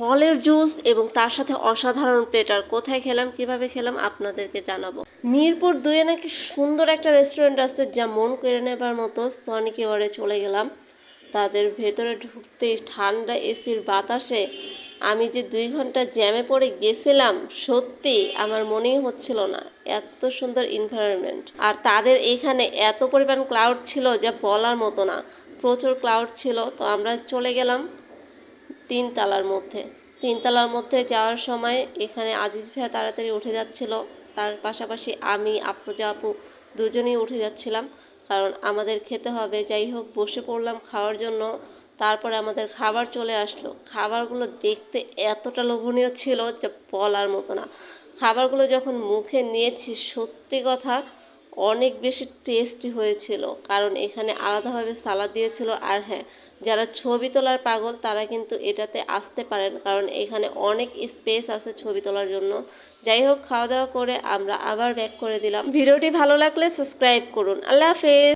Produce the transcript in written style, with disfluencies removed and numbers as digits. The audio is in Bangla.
ফলের জুস এবং তার সাথে অসাধারণ প্লেটার। কোথায় খেলাম, কিভাবে খেলাম আপনাদেরকে জানাবো। মিরপুর 2-এ নাকি সুন্দর একটা রেস্টুরেন্ট আছে যা মন কেড়ে নেবার মতো। সনিক এবারে চলে গেলাম। তাদের ভেতরে ঢুকতেই ঠান্ডা এসির বাতাসে আমি যে 2 ঘন্টা জ্যামে পড়ে গেছিলাম, সত্যি আমার মনেই হচ্ছিল না, এত সুন্দর এনভায়রনমেন্ট। আর তাদের এইখানে এত পরিমাণ ক্লাউড ছিল যা বলার মতো না, প্রচুর ক্লাউড ছিল। তো আমরা চলে গেলাম 3 তলার মধ্যে। 3 তলার মধ্যে যাওয়ার সময় এখানে আজিজ ভাইয়া তাড়াতাড়ি উঠে যাচ্ছিল, তার পাশাপাশি আমি আফরোজা আপু দুজনেই উঠে যাচ্ছিলাম, কারণ আমাদের খেতে হবে। যাই হোক, বসে পড়লাম খাওয়ার জন্য। তারপরে আমাদের খাবার চলে আসলো। খাবারগুলো দেখতে এতটা লোভনীয় ছিল যে বলার মতো না। খাবারগুলো যখন মুখে নিয়েছি, সত্যি কথা অনেক বেশি টেস্টি হয়েছিল, কারণ এখানে আলাদাভাবে সালাদ দিয়েছিল। আর হ্যাঁ, যারা ছবি তোলার পাগল তারা কিন্তু এটাতে আসতে পারেন, কারণ এখানে অনেক স্পেস আছে ছবি তোলার জন্য। যাই হোক, খাওয়া দাওয়া করে আমরা আবার ব্যাক করে দিলাম। ভিডিওটি ভালো লাগলে সাবস্ক্রাইব করুন। আল্লাহ হাফেজ।